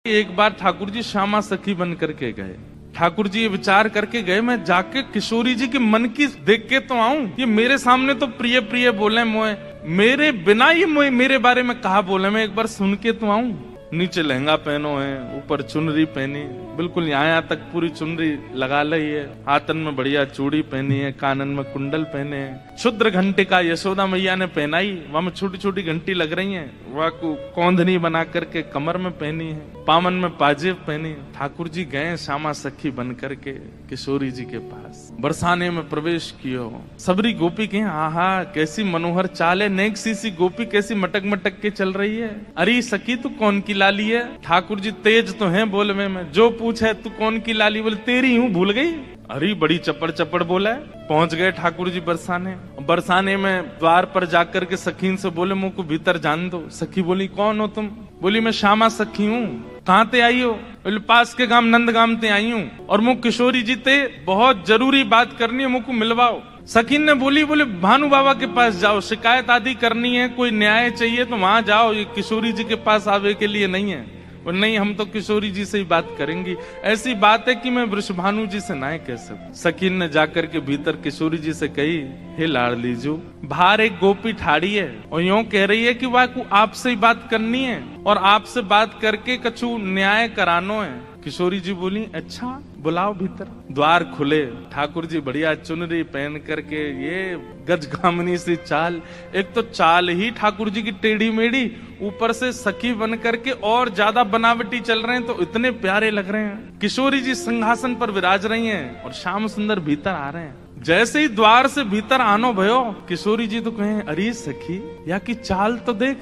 एक बार ठाकुर जी श्यामा सखी बन करके गए। ठाकुर जी ये विचार करके गए, मैं जाके किशोरी जी के मन की देख के तो आऊं। ये मेरे सामने तो प्रिय प्रिय बोले, मोए मेरे बिना ये मोए मेरे बारे में कहा बोले, मैं एक बार सुन के तो आऊं। नीचे लहंगा पहनो है, ऊपर चुनरी पहनी, बिल्कुल यहाँ तक पूरी चुनरी लगा ली है, हाथन में बढ़िया चूड़ी पहनी है, कानन में कुंडल पहने हैं, क्षुद्र घंटे का यशोदा मैया ने पहनाई, वहां में छोटी छोटी घंटी लग रही है, वह को कौंधनी बना करके कमर में पहनी है, पामन में पाजेब पहनी। ठाकुर जी गए श्यामा सखी बन करके किशोरी जी के पास, बरसाने में प्रवेश कियो। सबरी गोपी के आहा कैसी मनोहर चाल है, नेक सी गोपी कैसी मटक मटक के चल रही है। अरे सखी तू कौन की लाली है? ठाकुर जी तेज तो हैं बोलवे में, जो पूछे तू कौन की लाली, बोले तेरी हूँ, भूल गई। अरे बड़ी चपड़ चपड़ बोला है। पहुंच गए ठाकुर जी बरसाने। बरसाने में द्वार पर जाकर के सखीन से बोले मुझको भीतर जान दो। सखी बोली कौन हो तुम? बोली मैं श्यामा सखी हूँ। कहाँ ते आई हो? बोले पास के गांव नंदगाम ते आई हूँ, और मुझ किशोरी जी ते बहुत जरूरी बात करनी है, मुझको मिलवाओ। सखीन ने बोली भानु बाबा के पास जाओ, शिकायत आदि करनी है, कोई न्याय चाहिए तो वहां जाओ, ये किशोरी जी के पास आवे के लिए नहीं है। नहीं हम तो किशोरी जी से ही बात करेंगी, ऐसी बात है कि मैं वृषभानु जी से ना कह सकूं। सकीन ने जाकर के भीतर किशोरी जी से कही, हे लाडली जो बाहर एक गोपी ठाड़ी है और यूं कह रही है कि वह को आपसे ही बात करनी है और आपसे बात करके कछु न्याय करानो है। किशोरी जी बोली अच्छा बुलाओ भीतर। द्वार खुले, ठाकुर जी बढ़िया चुनरी पहन करके, ये गजगामिनी सी चाल, एक तो चाल ही ठाकुर जी की टेढ़ी मेढ़ी, ऊपर से सखी बन करके और ज्यादा बनावटी चल रहे हैं, तो इतने प्यारे लग रहे हैं। किशोरी जी सिंहासन पर विराज रही हैं और श्याम सुंदर भीतर आ रहे हैं। जैसे ही द्वार से भीतर आनो भयो, किशोरी जी तो कहें अरे सखी या की चाल तो देख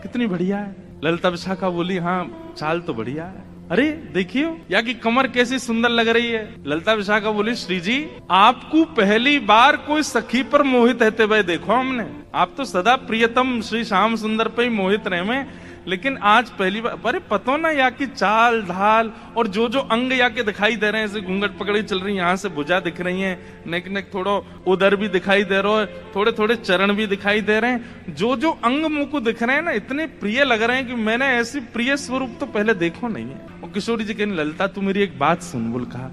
कितनी बढ़िया है। ललिता विशाखा बोली हाँ चाल तो बढ़िया है। अरे देखियो या की कमर कैसी सुंदर लग रही है। ललिता विशाखा बोली श्री जी आपको पहली बार कोई सखी पर मोहित रहते हुए देखो हमने, आप तो सदा प्रियतम श्री श्याम सुंदर पे ही मोहित रहे में, लेकिन आज पहली बार। अरे पतो ना या की चाल ढाल और जो जो अंग या के दिखाई दे रहे हैं, ऐसे घूंघट पकड़ी चल रही है, यहाँ से भुजा दिख रही है, नेक नेक थोड़ा उधर भी दिखाई दे रहा है, थोड़े थोड़े चरण भी दिखाई दे रहे हैं, जो जो अंग मुंह को दिख रहे हैं ना इतने प्रिय लग रहे हैं कि मैंने ऐसी प्रिय स्वरूप तो पहले देखो नहीं है। और किशोरी जी कहने ललिता तू मेरी एक बात सुन। बोल कहा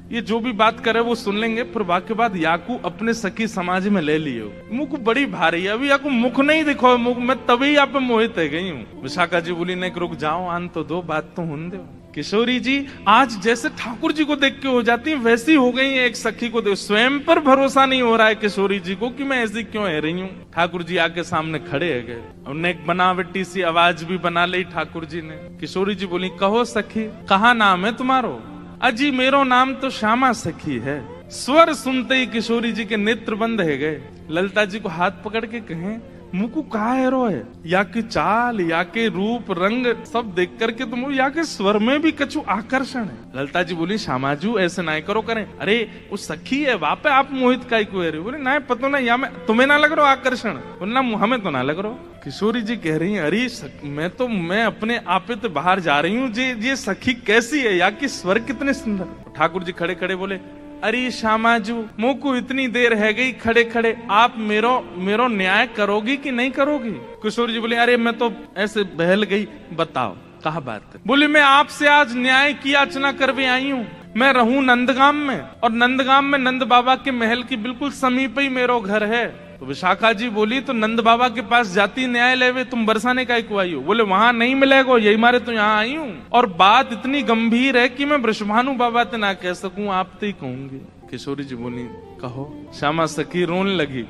ये जो भी बात करे वो सुन लेंगे, फिर वाक्य बाद याकू अपने सखी समाज में ले लियो। मुख बड़ी भारी है, अभी याकू मुख नहीं दिखो, मुख मैं तभी यहाँ पे मोहित है गई हूँ। विशाखा जी बोली नहीं रुक जाओ, आन तो दो, बात तो होने दो। किशोरी जी आज जैसे ठाकुर जी को देख के हो जाती है वैसी हो गई है, एक सखी को देख स्वयं पर भरोसा नहीं हो रहा है किशोरी जी को कि मैं ऐसी क्यों है रही हूँ। ठाकुर जी आके सामने खड़े है गए, उन्हें एक बनावटी सी आवाज भी बना ली ठाकुर जी ने। किशोरी जी बोली कहो सखी कहा नाम है तुम्हारो? अजी मेरो नाम तो श्यामा सखी है। स्वर सुनते ही किशोरी जी के नेत्र बंद है गए। ललिता जी को हाथ पकड़ के कहें मुकु कहा है रो है, या की चाल या के रूप रंग सब देख करके तुम या के स्वर में भी कछु आकर्षण है। ललिता जी बोली श्यामाजू ऐसे ना करो करें, अरे वो सखी है वहां पे आप मोहित का को है। बोले ना पतो ना या मैं तुम्हें ना लग रहा आकर्षण, बोलना हमें तो ना लग रहा। किशोरी जी कह रही है अरे मैं अपने आपे तो बाहर जा रही हूँ, ये सखी कैसी है या की स्वर कितने सुंदर। ठाकुर जी खड़े खड़े बोले अरे श्यामाजू मुँह को इतनी देर है गई खड़े खड़े, आप मेरो न्याय करोगी कि नहीं करोगी? किशोर जी बोले अरे मैं तो ऐसे बहल गई, बताओ कहा बात है। बोले मैं आपसे आज न्याय की याचना करवे आई हूँ। मैं रहूं नंदगाम में, और नंदगाम में नंद बाबा के महल की बिल्कुल समीप ही मेरो घर है। तो विशाखा जी बोली तो नंद बाबा के पास जाती न्याय लेवे, तुम बरसाने का को आई हो? बोले वहां नहीं मिलेगा, यही मारे तो यहाँ आई हूँ, और बात इतनी गंभीर है कि मैं वृषभानु बाबा ते ना कह सकूं, आप ते ही कहूंगी। किशोरी जी बोली कहो। श्यामा सखी रोने लगी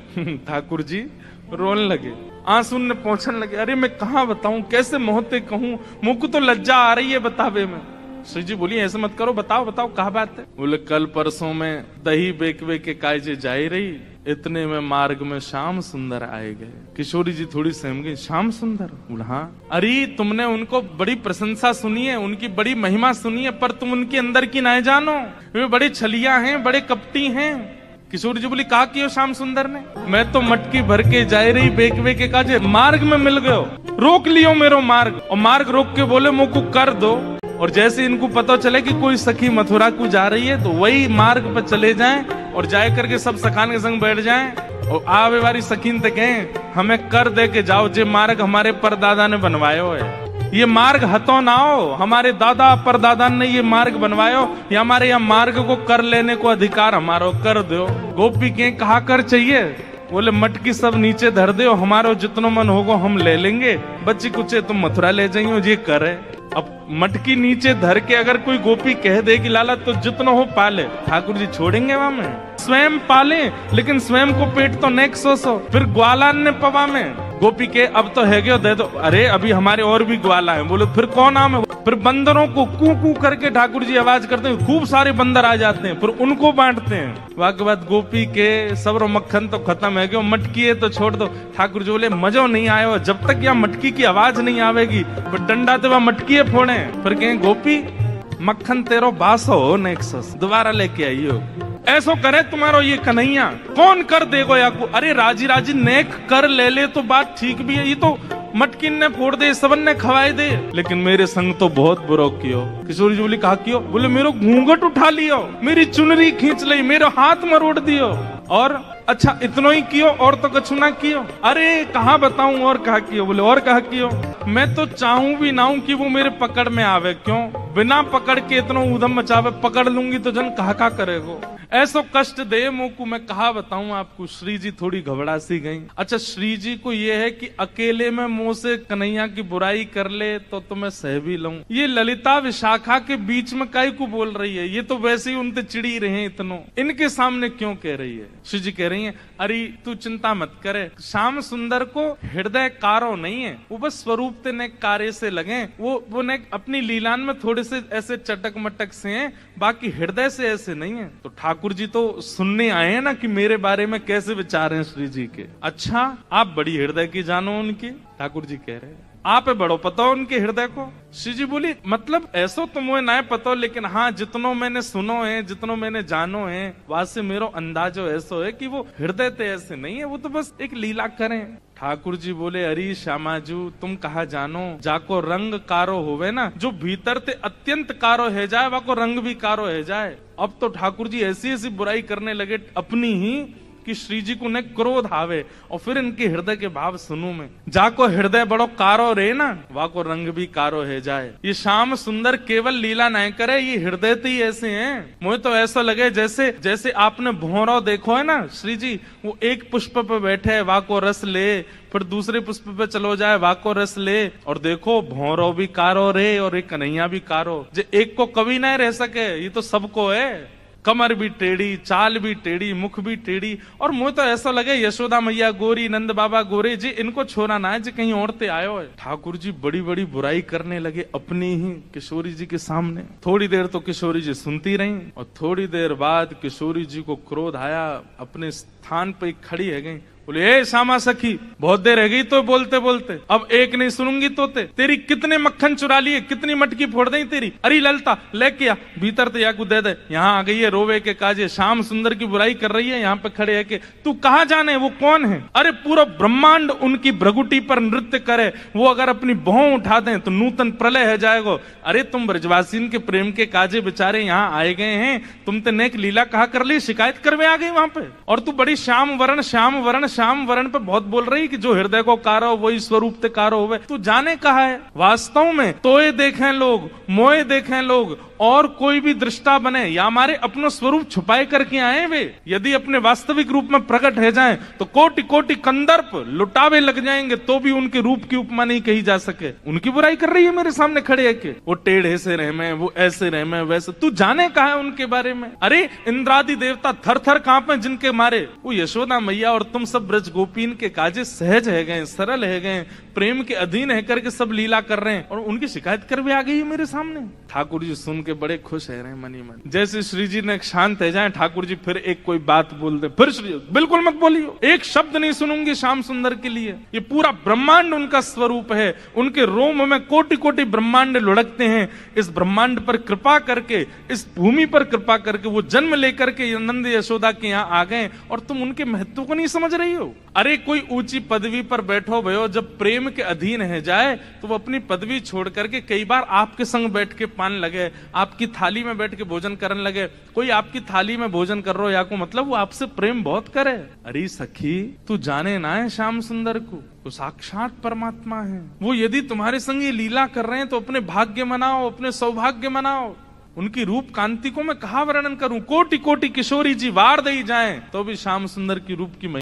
ठाकुर जी रोने लगे, आंसू ने पहुंचने लगे। अरे मैं कहाँ बताऊं, कैसे मोहते कहूं, मुझ को तो लज्जा आ रही है बतावे में। श्री जी बोली ऐसे मत करो, बताओ बताओ कहा बात है। बोले कल परसों में दही बेकवे के कायजे जाई रही, इतने में मार्ग में श्याम सुंदर आए गए। किशोरी जी थोड़ी सहम गई, श्याम सुंदर? बोला हाँ। अरे तुमने उनको बड़ी प्रशंसा सुनी है, उनकी बड़ी महिमा सुनी है, पर तुम उनके अंदर की ना जानो, वे बड़े छलिया हैं, बड़े कपटी हैं। किशोरी जी बोली कहा कि श्याम सुंदर ने? मैं तो मटकी भर के जाए रही बेकवे के काजे, मार्ग में मिल गयो, रोक लियो मेरो मार्ग, और मार्ग रोक के बोले मुझको कर दो। और जैसे इनको पता चले कि कोई सखी मथुरा को जा रही है तो वही मार्ग पर चले जाएं और जाए करके सब सखान के संग बैठ जाएं और आवे वाली सखीन तक हमें कर दे के जाओ, जे मार्ग हमारे परदादा ने बनवायो है। ये मार्ग हतो ना हो, हमारे दादा परदादा ने ये मार्ग बनवायो, ये हमारे यहाँ मार्ग को कर लेने को अधिकार हमारो, कर दो। गोपी के कहा कर चाहिए, बोले मटकी सब नीचे धर दो, हमारो जितनो मन होगो हम ले लेंगे, बच्ची कुचे तुम मथुरा ले जाइयो, ये करे। अब मटकी नीचे धर के अगर कोई गोपी कह दे कि लाला तो जितना हो पाले, ठाकुर जी छोड़ेंगे वहां में? स्वयं पाले, लेकिन स्वयं को पेट तो नेक सो फिर ग्वाला ने पवा में गोपी के अब तो है दे दो। अरे अभी हमारे और भी ग्वाला है, बोलो फिर कौन आम है? फिर बंदरों को कू कू करके ठाकुर जी आवाज करते हैं, खूब सारे बंदर आ जाते हैं, फिर उनको बांटते हैं। वाके बाद गोपी के सबरो मक्खन तो खत्म है, क्यों मटकी है तो छोड़ दो। ठाकुर जी बोले मजो नहीं आयो, जब तक यहाँ मटकी की आवाज नहीं आवेगी, फिर डंडा तो वह मटकी फोड़े। फिर कहें गोपी मक्खन तेरो बासो हो नेक्सस, दोबारा लेके आइयो। ऐसो करे तुम्हारो ये कन्हैया, कौन कर देगो या को? अरे राजी राजी नेक कर ले ले तो बात ठीक भी है, ये तो मटकिन ने फोड़ दे, सबन ने खवाए दे, लेकिन मेरे संग तो बहुत बुरो कियो। किशोरी जी बोली कहा कियो? बोले मेरो घूंघट उठा लियो, मेरी चुनरी खींच ली, मेरो हाथ मरोड़ दियो, और अच्छा इतनो ही कियो और तो कछु ना कियो? अरे कहाँ बताऊं और कहा कियो? बोले और कहा कियो? मैं तो चाहूं भी ना हूं कि वो मेरे पकड़ में आवे, क्यों? बिना पकड़ के इतना ऊधम मचावे, पकड़ लूंगी तो जन कहा करेगो। ऐसो कष्ट दे मुझको, मैं कहा बताऊं आपको। श्री जी थोड़ी घबरा सी गई। अच्छा श्री जी को ये है कि अकेले में मुंह से कन्हैया की बुराई कर ले तो मैं सह भी लूं, ये ललिता विशाखा के बीच में काई को बोल रही है? ये तो वैसे ही उनसे चिड़ी रहे इतनो, इनके सामने क्यों कह रही है? श्री जी कह रही है अरे तू चिंता मत करे, श्याम सुंदर को हृदय कारो नहीं है, वो बस स्वरूप ते ने कार्य से लगे, वो ने अपनी लीलान में थोड़े से ऐसे चटक मटक से हैं, बाकी हृदय से ऐसे नहीं है। तो ठाकुर जी तो सुनने आए हैं ना कि मेरे बारे में कैसे विचार हैं श्री जी के। अच्छा आप बड़ी हृदय की जानो उनकी? ठाकुर जी कह रहे हैं आप बड़ो पता हो उनके हृदय को। श्री जी बोली मतलब ऐसो तो मुझे ना पता, लेकिन हाँ जितनो मैंने सुनो है, जितनो मैंने जानो है, वहां से मेरो अंदाजो ऐसो है कि वो हृदय ते ऐसे नहीं है, वो तो बस एक लीला करें। ठाकुर जी बोले अरे श्यामाजू तुम कहा जानो, जाको रंग कारो होवे ना, जो भीतर ते अत्यंत कारो है जाए, वाको रंग भी कारो है जाए। अब तो ठाकुर जी ऐसी ऐसी बुराई करने लगे अपनी ही कि श्री जी को न क्रोध आवे, और फिर इनके हृदय के भाव सुनू मैं। जाको हृदय बड़ो कारो रे ना, वाको रंग भी कारो है जाए। ये श्याम सुंदर केवल लीला नहीं करे, ये हृदय तो ही ऐसे हैं। मुझे तो ऐसा लगे जैसे जैसे आपने भौरो देखो है ना, श्री जी वो एक पुष्प पे बैठे है, वाको रस ले, फिर दूसरे पुष्प पे चलो जाए, वाको रस ले, और देखो भौरो भी कारो रे और एक कन्हैया भी कारो। जे एक को कभी नहीं रह सके, ये तो सबको है। कमर भी टेढ़ी, चाल भी टेढ़ी, मुख भी टेढ़ी, और मुझे तो ऐसा लगे यशोदा मैया गोरी, नंद बाबा गोरे जी, इनको छोरा ना है जी कहीं और ते आयो है। ठाकुर जी बड़ी बड़ी बुराई करने लगे अपनी ही किशोरी जी के सामने। थोड़ी देर तो किशोरी जी सुनती रही, और थोड़ी देर बाद किशोरी जी को क्रोध आया, अपने स्थान पे खड़ी है गई, बोले ए श्यामा सखी बहुत देर रह गई तो बोलते बोलते, अब एक नहीं सुनूंगी तो तेरी कितने मक्खन चुरा लिए, कितनी मटकी फोड़ दी तेरी। अरे ललता लेके आ भीतर तो याकू दे दे, यहाँ आ गई है रोवे के काजे, श्याम सुंदर की बुराई कर रही है, यहाँ पे खड़े है के तू कहाँ जाने वो कौन है? अरे पूरा ब्रह्मांड उनकी भ्रगुटी पर नृत्य करे, वो अगर अपनी भौं उठा दें तो नूतन प्रलय है जाएगो। अरे तुम ब्रजवासीन के प्रेम के काजे बेचारे यहाँ आए गए हैं, तुम ते नेक लीला कहा कर ली, शिकायत करवे आ गई वहां पे, और तू बड़ी श्याम वरण पे बहुत बोल रही कि जो हृदय को कारो वही स्वरूप ते कारो होवे। तू जाने कहा है वास्तव में तोए देखें लोग, मोए देखें लोग, और कोई भी दृष्टा बने या हमारे अपना स्वरूप छुपाए करके आए वे, यदि अपने वास्तविक रूप में प्रकट है जाएं तो कोटि कोटि कंदर्प लुटावे लग जाएंगे, तो भी उनके रूप की उपमा नहीं कही जा सके। उनकी बुराई कर रही है मेरे सामने खड़े है के वो टेढ़े से रह में, वो ऐसे रह में, वैसे। तू जाने कहा है उनके बारे में? अरे इंद्रादि देवता थर थर कांपे जिनके मारे, वो यशोदा मैया और तुम सब ब्रज गोपीन के काजे सहज है गए, सरल है गए, प्रेम के अधीन है करके सब लीला कर रहे हैं, और उनकी शिकायत कर भी आ गई है मेरे सामने। ठाकुर जी सुन के बड़े खुश है रहे मनी मन। जैसे श्री जी ने शांत है जाए, ठाकुर जी फिर एक कोई बात बोल दे, फिर श्री बिल्कुल मत बोलियो, एक शब्द नहीं सुनूंगी श्याम सुंदर के लिए। ये पूरा ब्रह्मांड उनका स्वरूप है, उनके रोम में कोटि कोटि ब्रह्मांड लुढ़कते हैं। इस ब्रह्मांड पर कृपा करके, इस भूमि पर कृपा करके वो जन्म लेकर के नंद यशोदा के यहाँ आ गए, और तुम उनके महत्व को नहीं समझ रही हो। अरे कोई ऊंची पदवी पर बैठो भयो, जब प्रेम के अधीन है जाए तो वो अपनी पदवी छोड़ करके कई बार आपके संग बैठ के पान लगे, आपकी थाली में बैठ के भोजन करने लगे, कोई आपकी थाली में भोजन कर रहा हो या को मतलब वो आपसे प्रेम बहुत करे। अरे सखी तू जाने ना है श्याम सुंदर को, वो साक्षात परमात्मा है। वो यदि तुम्हारे संग ये लीला कर रहे हैं तो अपने भाग्य मनाओ, अपने सौभाग्य मनाओ। उनकी रूप कांति को मैं कहा वर्णन करूं, कोटि कोटि किशोरी जी वार दे जाएं तो भी श्याम सुंदर की रूप की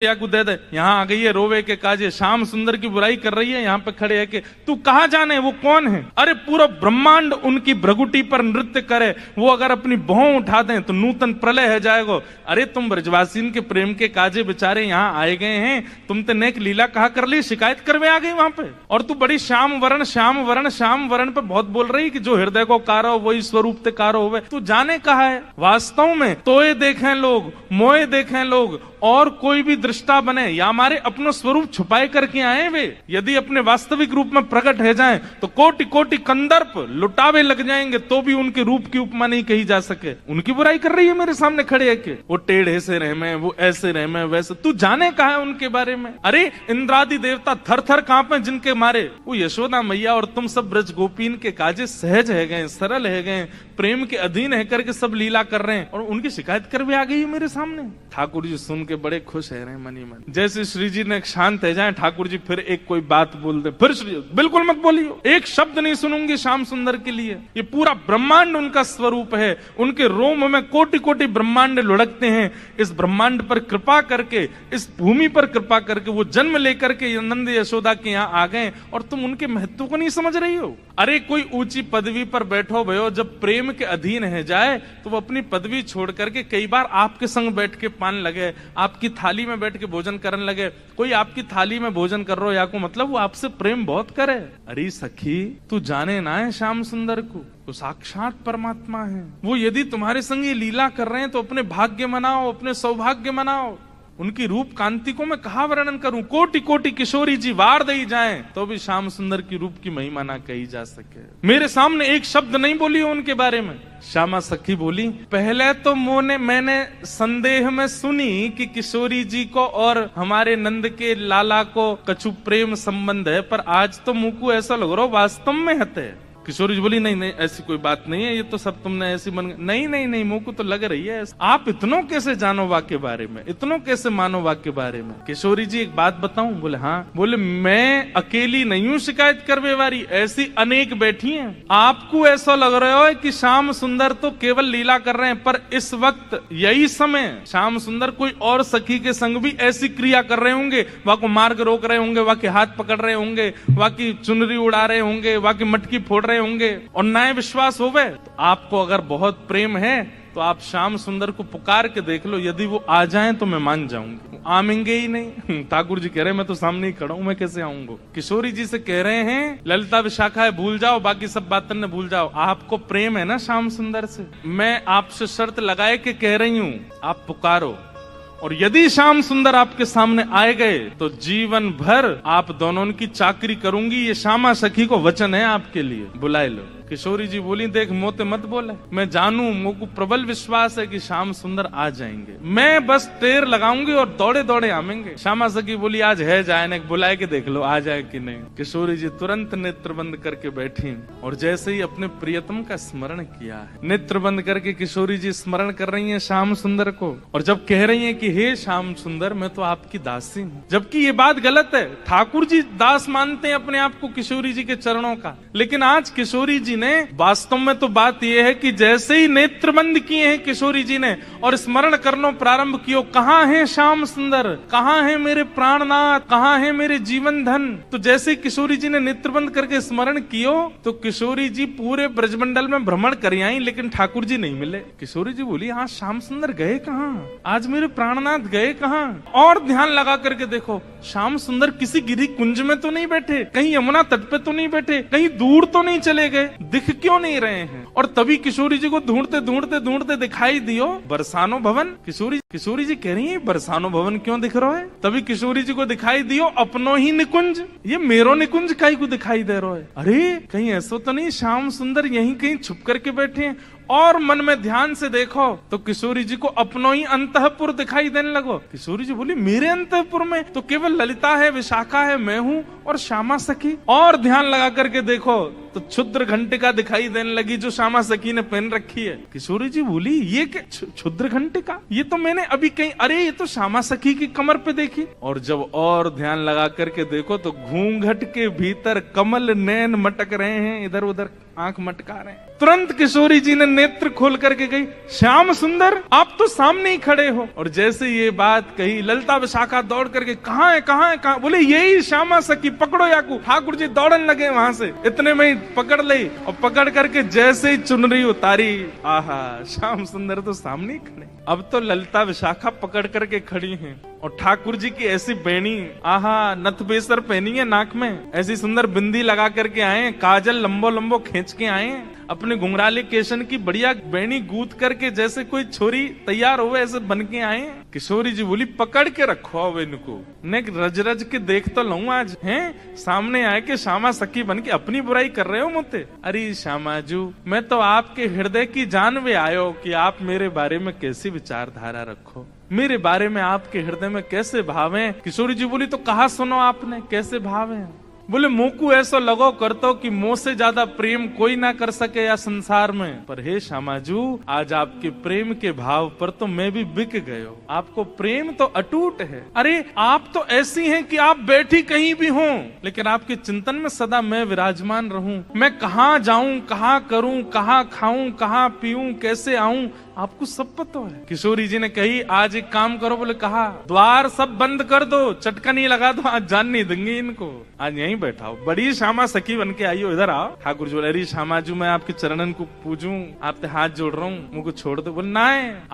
या को दे दे। यहाँ आ गई है रोवे के काजे, श्याम सुंदर की बुराई कर रही है, यहाँ पे खड़े है कि तू कहाँ जाने वो कौन है। अरे पूरा ब्रह्मांड उनकी भ्रगुटी पर नृत्य करे, वो अगर अपनी भौं उठा दें तो नूतन प्रलय है जाएगा। अरे तुम ब्रजवासीन के प्रेम के काजे बेचारे यहाँ आए गए हैं, तुम ते नेक लीला कहा कर ली, शिकायत करवे आ गई वहां पे। और तू बड़ी श्याम वरण श्याम वरण श्याम वरण पे बहुत बोल रही कि जो हृदय को कारो वही स्वरूप ते कारो हुए। तू जाने कहा है वास्तव में तोए देखें लोग, मोए देखें लोग, और कोई भी दृष्टा बने या हमारे अपना स्वरूप छुपाए करके आए वे यदि अपने वास्तविक रूप में प्रकट हो जाएं तो कोटि कोटि कंदर्प लुटावे लग जाएंगे तो भी उनके रूप की उपमा नहीं कही जा सके। उनकी बुराई कर रही है मेरे सामने खड़े है कि वो टेढ़े से रहमे, वो ऐसे रहमे वैसे। तू जाने कहा है उनके बारे में। अरे इंद्रादि देवता थर थर कांपे जिनके मारे, वो यशोदा मैया और तुम सब ब्रज गोपीन के काजे सहज है गए, सरल है गए, प्रेम के अधीन है करके सब लीला कर रहे हैं और उनकी शिकायत कर भी आ गई है मेरे सामने। ठाकुर जी सुन के बड़े खुश है रहे मनी मन। जैसे श्री जी ने शांत है जाए, ठाकुर जी फिर एक कोई बात बोल दे, फिर श्री बिल्कुल मत बोलियो, एक शब्द नहीं सुनूंगी श्याम सुंदर के लिए। ये पूरा ब्रह्मांड उनका स्वरूप है, उनके रोम में कोटि कोटि ब्रह्मांड लुढ़कते हैं। इस ब्रह्मांड पर कृपा करके, इस भूमि पर कृपा करके वो जन्म लेकर के नंद यशोदा के यहाँ आ गए और तुम उनके महत्व को नहीं समझ रही हो। अरे कोई ऊंची पदवी पर बैठो भयो, जब प्रेम के अधीन है जाए तो वो अपनी पदवी छोड़ करके कई बार आपके संग बैठ के पान लगे, आपकी थाली में बैठ के भोजन करने लगे। कोई आपकी थाली में भोजन कर रहा हो या को मतलब वो आपसे प्रेम बहुत करे। अरे सखी तू जाने ना है श्याम सुंदर को, वो साक्षात परमात्मा है। वो यदि तुम्हारे संग ये लीला कर रहे हैं तो अपने भाग्य मनाओ, अपने सौभाग्य मनाओ। उनकी रूप कांति को मैं कहा वर्णन करूं, कोटि कोटि किशोरी जी वार दे जाएं तो भी श्याम सुंदर की रूप की महिमा ना कही जा सके। मेरे सामने एक शब्द नहीं बोली उनके बारे में। श्यामा सखी बोली, पहले तो मैंने संदेह में सुनी कि किशोरी जी को और हमारे नंद के लाला को कछु प्रेम संबंध है, पर आज तो मुंह को ऐसा लग रहा वास्तव में हते। किशोरी जी बोली, नहीं नहीं ऐसी कोई बात नहीं है, ये तो सब तुमने ऐसी मन। नहीं नहीं नहीं मुंह को तो लग रही है। आप इतनों कैसे जानो वाक्य बारे में, इतनों कैसे मानो वाक्य बारे में। किशोरी जी एक बात बताऊं? बोले हाँ। बोले मैं अकेली नहीं हूँ शिकायत करवे वाली, ऐसी अनेक बैठी हैं। आपको ऐसा लग रहा है कि श्याम सुंदर तो केवल लीला कर रहे हैं, पर इस वक्त यही समय श्याम सुंदर कोई और सखी के संग भी ऐसी क्रिया कर रहे होंगे। वहां को मार्ग रोक रहे होंगे, वहां के हाथ पकड़ रहे होंगे, वहां की चुनरी उड़ा रहे होंगे, वहां की मटकी फोड़ रहे होंगे और नए विश्वास होवे। तो आपको अगर बहुत प्रेम है तो आप श्याम सुंदर को पुकार के देख लो, यदि वो आ जाएं तो मैं मान जाऊंगी। आएंगे ही नहीं। ठाकुर जी कह रहे हैं मैं तो सामने ही खड़ा हूं, मैं कैसे आऊंगा। किशोरी जी से कह रहे हैं ललिता विशाखा है भूल जाओ, बाकी सब बातें न भूल जाओ। आपको प्रेम है ना श्याम सुंदर से, मैं आपसे शर्त लगाए के कह रही हूं आप पुकारो, और यदि श्याम सुंदर आपके सामने आए गए तो जीवन भर आप दोनों की चाकरी करूंगी। ये श्यामा सखी को वचन है आपके लिए, बुलाए लो। किशोरी जी बोली, देख मोते मत बोले, मैं जानू, मुझको प्रबल विश्वास है कि श्याम सुंदर आ जाएंगे, मैं बस टेर लगाऊंगी और दौड़े दौड़े आवेंगे। श्यामा सखी बोली, आज है जाए ने बुलाए के देख लो आ जाए कि नहीं। किशोरी जी तुरंत नेत्र बंद करके बैठी और जैसे ही अपने प्रियतम का स्मरण किया है, नेत्र बंद करके किशोरी जी स्मरण कर रही है श्याम सुंदर को, और जब कह रही है कि हे श्याम सुंदर मैं तो आपकी दासी हूँ, जबकि ये बात गलत है। ठाकुर जी दास मानते हैं अपने आप को किशोरी जी के चरणों का, लेकिन आज किशोरी जी ने वास्तव में तो बात यह है कि जैसे ही नेत्र बंद किए हैं किशोरी जी ने और स्मरण करना प्रारंभ किया, कहाँ है श्याम सुंदर, कहाँ है मेरे प्राणनाथ, कहाँ है मेरे जीवन धन। तो जैसे किशोरी जी ने नेत्र बंद करके स्मरण कियो तो किशोरी जी पूरे ब्रजमंडल में भ्रमण कर आई, लेकिन ठाकुर जी नहीं मिले। किशोरी जी बोली, हाँ श्याम सुंदर गए कहाँ, आज मेरे प्राणनाथ गए कहाँ। और ध्यान लगा करके देखो, श्याम सुंदर किसी गिरी कुंज में तो नहीं बैठे, कहीं यमुना तट पे तो नहीं बैठे, कहीं दूर तो नहीं चले गए, दिख क्यों नहीं रहे हैं। और तभी किशोरी जी को ढूंढते ढूंढते ढूंढते दिखाई दियो बरसानो भवन। किशोरी जी कह रही है बरसानो भवन क्यों दिख रहा है। तभी किशोरी जी को दिखाई दियो अपनो ही निकुंज, ये मेरो निकुंज काई को दिखाई दे रहा है। अरे कहीं ऐसा तो नहीं श्याम सुंदर यहीं कहीं छुप करके बैठे हैं। और मन में ध्यान से देखो तो किशोरी जी को अपनो ही अंतःपुर दिखाई देने लगो। किशोरी जी बोली, मेरे अंतःपुर में तो केवल ललिता है, विशाखा है, मैं हूँ और श्यामा सखी। और ध्यान लगा करके देखो तो क्षुद्र घंटिका दिखाई देने लगी जो श्यामा सखी ने पहन रखी है। किशोरी जी बोली ये क्या क्षुद्र घंटिका, ये तो मैंने अभी कहीं, अरे ये तो श्यामा सखी की कमर पे देखी। और जब और ध्यान लगा करके देखो तो घूंघट के भीतर कमल नैन मटक रहे हैं, इधर उधर आंख मटका रहे हैं। तुरंत किशोरी जी ने नेत्र खोल करके गई, श्याम सुंदर आप तो सामने ही खड़े हो। और जैसे ये बात कही ललिता विशाखा दौड़ करके कहाँ है कहाँ है कहाँ, बोले यही श्यामा सखी, पकड़ो याकू। ठाकुर जी दौड़ने लगे वहां से, इतने में ही पकड़ ली और पकड़ करके जैसे ही चुनरी उतारी, आहा श्याम सुंदर तो सामने ही खड़े। अब तो ललिता विशाखा पकड़ करके खड़ी हैं और ठाकुर जी की ऐसी बेणी, आहा नथ बेसर पहनी है नाक में, ऐसी सुंदर बिंदी लगा करके आए, काजल लंबो लंबो खींच के आए, अपने घुंघराले केशन की बढ़िया बेणी गूंथ करके जैसे कोई छोरी तैयार हो ऐसे बन के आए। किशोरी जी बोली पकड़ के रखो अब इनको, ने रज रज के देख तो लूं आज, हैं सामने आए के श्यामा सखी बन के अपनी बुराई कर रहे हो मुझे। अरे श्यामाजू मैं तो आपके हृदय की जान में आयो कि आप मेरे बारे में कैसी विचारधारा रखो, मेरे बारे में आपके हृदय में कैसे भाव हैं। किशोरी जी बोली तो कहा सुनो आपने कैसे भाव हैं। बोले मुंह को ऐसा लगो करतो कि मुंह से ज्यादा प्रेम कोई ना कर सके या संसार में, पर हे श्यामाजू आज आपके प्रेम के भाव पर तो मैं भी बिक गयो, आपको प्रेम तो अटूट है। अरे आप तो ऐसी हैं कि आप बैठी कहीं भी हो लेकिन आपके चिंतन में सदा मैं विराजमान रहूं, मैं कहाँ जाऊं कहाँ करूं कहाँ खाऊं कहाँ पीऊं कैसे आऊं आपको सब पता है। किशोरी जी ने कही आज एक काम करो, बोले कहा द्वार सब बंद कर दो, चटका नहीं लगा दो, आज जान नहीं देंगे इनको, आज यहीं बैठाओ, बड़ी श्यामा सखी बन के आई हो, इधर आओ। ठाकुर जी बोले अरे श्यामाजू मैं आपके चरणन को पूजूं, आपसे हाथ जोड़ रहा हूँ, मुझको छोड़ दो। बोले ना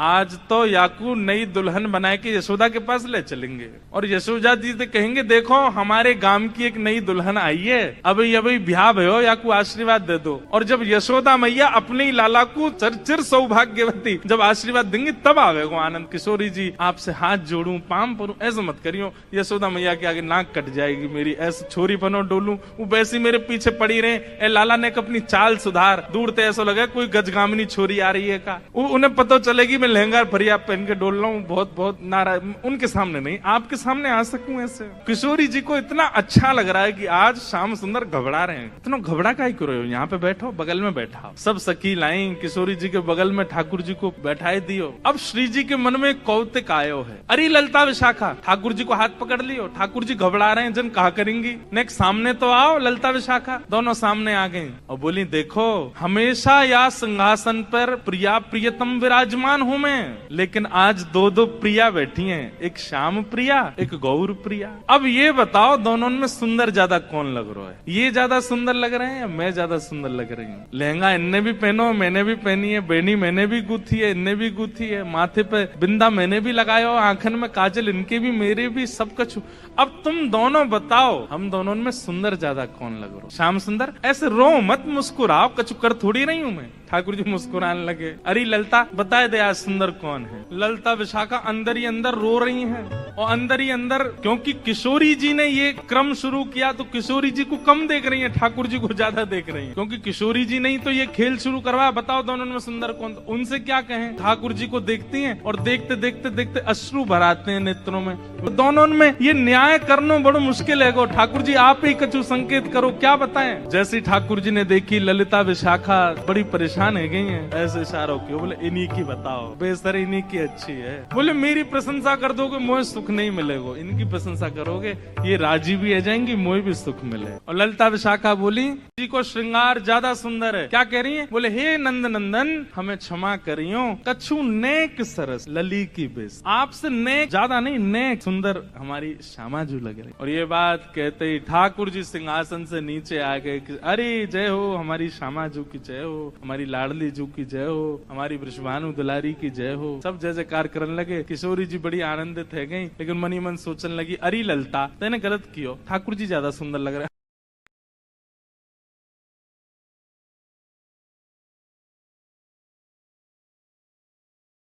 आज तो याकू नई दुल्हन बना के यशोदा के पास ले चलेंगे और यशोदा जी से कहेंगे देखो हमारे गांव की एक नई दुल्हन आई है, अभी अभी ब्याह भयो, याकू आशीर्वाद दे दो। और जब यशोदा मैया अपने लाला को चिर सौभाग्यवती जब आशीर्वाद देंगे तब आवेगो आनंद। किशोरी जी आपसे हाथ जोड़ूं पाम परूं ऐसा मत करियो, यशोदा मैया के आगे नाक कट जाएगी मेरी, ऐसे छोरी बनो डोलूं, वो वैसी मेरे पीछे पड़ी रहे। ए लाला ने अपनी चाल सुधार, दूर ते ऐसा लगा कोई गजगामिनी छोरी आ रही है का, उन्हें पता चलेगी मैं लहंगा फरिया पहन के डोल रहा हूँ, बहुत बहुत नाराज, उनके सामने नहीं आपके सामने आ सकूं ऐसे। किशोरी जी को इतना अच्छा लग रहा है कि आज श्याम सुंदर घबरा रहे हैं, इतना घबरा काहे करो, यहाँ पे बैठो बगल में बैठा। सब सखी लाई किशोरी जी के बगल में ठाकुर जी को बैठाए दियो। अब श्री जी के मन में कौतिक आयो है, अरे ललिता विशाखा ठाकुर जी को हाथ पकड़ लियो, ठाकुर जी घबरा रहे हैं जन कहा करेंगी, नेक्स्ट सामने तो आओ। ललिता विशाखा दोनों सामने आ गई और बोली देखो हमेशा या सिंहासन पर प्रिया प्रियतम विराजमान हूँ मैं, लेकिन आज दो दो प्रिया बैठी हैं, एक श्याम प्रिया एक गौर प्रिया। अब ये बताओ दोनों में सुंदर ज्यादा कौन लग रहा है, ये ज्यादा सुंदर लग रहे हैं या मैं ज्यादा सुंदर लग रही हूँ। लहंगा इनने भी पहनो मैंने भी पहनी है, बेनी मैंने भी गुथी है इनने भी गुथी है, माथे पे बिंदा मैंने भी लगाया, आंखन में काजल इनके भी मेरे भी सब कुछ। अब तुम दोनों बताओ हम दोनों में सुंदर ज्यादा कौन लग रहा। श्याम सुंदर ऐसे रो मत मुस्कुराओ, कछु कर थोड़ी नहीं हूं मैं। ठाकुर जी मुस्कुराने लगे, अरे ललिता बताए दे आज सुंदर कौन है। ललिता विशाखा अंदर ही अंदर रो रही हैं और अंदर ही अंदर, क्योंकि किशोरी जी ने ये क्रम शुरू किया तो किशोरी जी को कम देख रही है, ठाकुर जी को ज्यादा देख रही है, क्योंकि किशोरी जी नहीं तो ये खेल शुरू करवाया। बताओ दोनों में सुंदर कौन, उनसे क्या कहें। ठाकुर जी को देखती हैं और देखते देखते देखते अश्रु भराते हैं नेत्रों में। दोनों में ये न्याय करना बड़ा मुश्किल है। ठाकुर जी आप ही कछु संकेत करो, क्या बताएं। जैसे ठाकुर जी ने देखी ललिता विशाखा बड़ी परेशान है गई है, ऐसे इशारों की, बोले इन्हीं की बताओ, बेसर इन्हीं की अच्छी है। बोले मेरी प्रशंसा कर दोगे मुझे सुख नहीं मिलेगा, इनकी प्रशंसा करोगे ये राजी भी आ जाएंगी मुझे भी सुख मिले। और ललिता विशाखा बोली जी को श्रृंगार ज्यादा सुंदर है। क्या कह रही है, बोले हे नंद नंदन हमें क्षमा करियो, कछु नेक सरस लली की बेस, आपसे नेक ज्यादा नहीं नेक सुंदर हमारी श्यामाजू लग रही। और ये बात कहते ही ठाकुर जी सिंहासन से नीचे आ गए, अरे जय हो हमारी श्यामाजू की जय हो, हमारी लाडली जू की जय हो, हमारी वृषभानु दुलारी की जय हो। सब जय जयकार करने लगे। किशोरी जी बड़ी आनंदित है गई, लेकिन मनी मन सोचने लगी अरे ललिता तेने गलत कियो, ठाकुर जी ज्यादा सुंदर लग रहा है।